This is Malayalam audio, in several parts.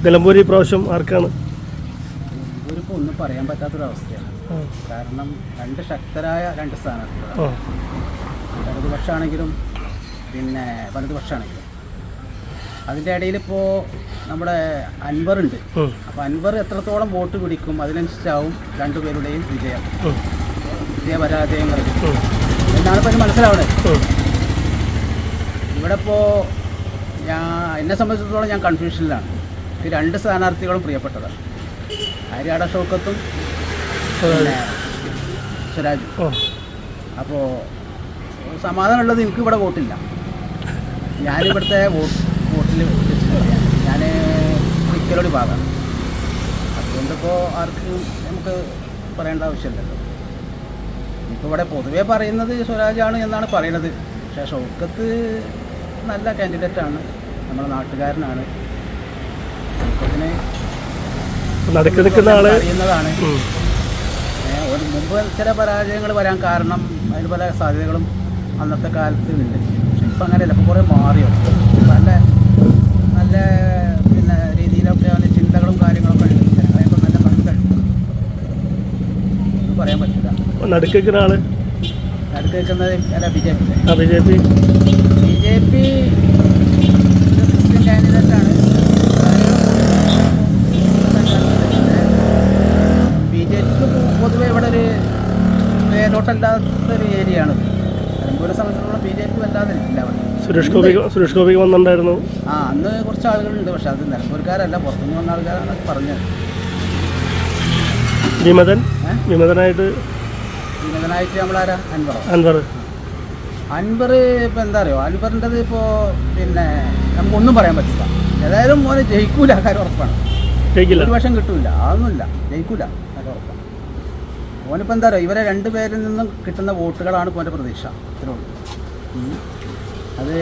നിലമ്പൂർ ഈ പ്രാവശ്യം ആർക്കാണ്? നിലമ്പൂരിപ്പോൾ ഒന്നും പറയാൻ പറ്റാത്തൊരവസ്ഥയാണ്. കാരണം രണ്ട് ശക്തരായ രണ്ട് സ്ഥാനാർത്ഥികളാണ്. ഇടതുപക്ഷമാണെങ്കിലും പിന്നെ വലതുപക്ഷമാണെങ്കിലും. അതിൻ്റെ ഇടയിലിപ്പോൾ നമ്മുടെ അൻവറുണ്ട്. അപ്പോൾ അൻവർ എത്രത്തോളം വോട്ട് പിടിക്കും അതിനനുസരിച്ചാവും രണ്ടുപേരുടെയും വിജയപരാജയങ്ങൾ എന്നാണ് ഇപ്പോൾ മനസ്സിലാവുന്നത്. ഇവിടെ ഇപ്പോൾ എന്നെ സംബന്ധിച്ചിടത്തോളം ഞാൻ കൺഫ്യൂഷനിലാണ്. ഈ രണ്ട് സ്ഥാനാർത്ഥികളും പ്രിയപ്പെട്ടതാണ്, ആര്യാട ഷൗക്കത്തും പിന്നെ സ്വരാജും. അപ്പോൾ സമാധാനമുള്ളത് എനിക്ക് ഇവിടെ വോട്ടില്ല. ഞാനിവിടുത്തെ വോട്ടിൽ ഞാൻ ക്രിക്കലോടി ഭാഗമാണ്. അതുകൊണ്ടിപ്പോൾ ആർക്കും നമുക്ക് പറയേണ്ട ആവശ്യമില്ലല്ലോ. ഇപ്പോൾ ഇവിടെ പൊതുവേ പറയുന്നത് സ്വരാജാണ് എന്നാണ് പറയുന്നത്. പക്ഷേ ഷൗക്കത്ത് നല്ല കാൻഡിഡേറ്റാണ്, നമ്മുടെ നാട്ടുകാരനാണ്. ഷൗക്കത്തിന് അറിയുന്നതാണ്. ഒരു മുമ്പ് ചില പരാജയങ്ങൾ വരാൻ കാരണം അതിന് പല സാധ്യതകളും അന്നത്തെ കാലത്ത് ഉണ്ട്. പക്ഷെ ഇപ്പം അങ്ങനെയല്ല, ഇപ്പോൾ കുറേ മാറിയോ. നല്ല നല്ല പിന്നെ രീതിയിലൊക്കെ അതിന് ചിന്തകളും കാര്യങ്ങളൊക്കെ ഉണ്ട്. ജനങ്ങളെയൊക്കെ നല്ല കണ്ടുണ്ട് പറയാൻ പറ്റില്ല. നടുക്കുന്ന ആള് നടുക്കുന്നത് അല്ല ബി ജെ പി ക്രിസ്ത്യൻ കാൻഡിഡേറ്റാണ്. ബി ജെ പിക്ക് പൊതുവെ ഇവിടെ ഒരു വേരോട്ടല്ലാത്തൊരു ഏരിയയാണ്. നിലമ്പൂരെ സംബന്ധിച്ചിടത്തോളം ബി ജെ പി വല്ലാതെ ഇല്ല. സുരേഷ് ഗോപി വന്നിട്ടുണ്ടായിരുന്നു. അന്ന് കുറച്ച് ആളുകളുണ്ട്, പക്ഷെ അത് നിലമ്പൂർക്കാരല്ല, പുറത്തുനിന്ന് വന്ന ആൾക്കാരാണ് പറഞ്ഞത്. വിമതനായിട്ട് നമ്മളാരാ അൻവർ ഇപ്പോൾ എന്താ അറിയോ, അൻവറിൻ്റെത് ഇപ്പോൾ പിന്നെ നമുക്കൊന്നും പറയാൻ പറ്റില്ല. ഏതായാലും മോനെ ജയിക്കൂല, കാര്യം ഉറപ്പാണ്. ഒരു വർഷം കിട്ടൂല, അതൊന്നുമില്ല, ജയിക്കൂല, കാര്യം ഉറപ്പാണ്. മോനിപ്പോൾ എന്താ അറിയോ, ഇവരെ രണ്ട് പേരിൽ നിന്നും കിട്ടുന്ന വോട്ടുകളാണ് മോൻ്റെ പ്രതീക്ഷ. ഇത്രേ ഉള്ളൂ. അത്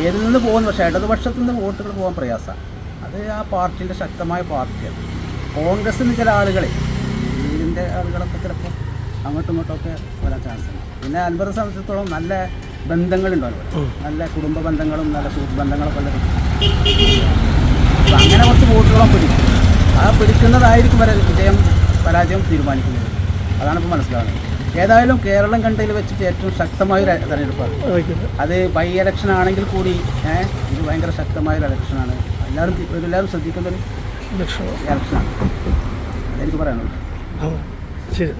ഏതിൽ നിന്ന് പോകുന്നു, പക്ഷേ ഇടതുപക്ഷത്തു നിന്ന് വോട്ടുകൾ പോകാൻ പ്രയാസമാണ്. അത് ആ പാർട്ടിൻ്റെ ശക്തമായ പാർട്ടിയാണ്. കോൺഗ്രസ്സിൽ നിന്ന് ചില ആളുകളെ ഇതിൻ്റെ ആളുകളൊക്കെ ചിലപ്പോൾ അങ്ങോട്ടും ഇങ്ങോട്ടുമൊക്കെ വരാൻ ചാൻസ് ഉണ്ട്. പിന്നെ അൻവറെ സംബന്ധിച്ചിടത്തോളം നല്ല ബന്ധങ്ങളുണ്ടല്ലോ, നല്ല കുടുംബ ബന്ധങ്ങളും നല്ല സുഹൃത്ത് ബന്ധങ്ങളൊക്കെ ഉള്ളത്. അപ്പം അങ്ങനെ കുറച്ച് വോട്ടുകളും പിടിക്കും. ആ പിടിക്കുന്നതായിരിക്കും വരെ പരാജയം തീരുമാനിക്കുന്നത്. അതാണ് ഇപ്പോൾ മനസ്സിലാവുന്നത്. ഏതായാലും കേരളം കണ്ടതിൽ വെച്ചിട്ട് ഏറ്റവും ശക്തമായൊരു തെരഞ്ഞെടുപ്പാണ്. അത് ബൈ ഇലക്ഷൻ ആണെങ്കിൽ കൂടി ഇത് ഭയങ്കര ശക്തമായൊരു ഇലക്ഷനാണ്. എല്ലാവരും ശ്രദ്ധിക്കുന്നൊരു ഇലക്ഷനാണ്. അതെനിക്ക് പറയാനുള്ളൂ. ശരി.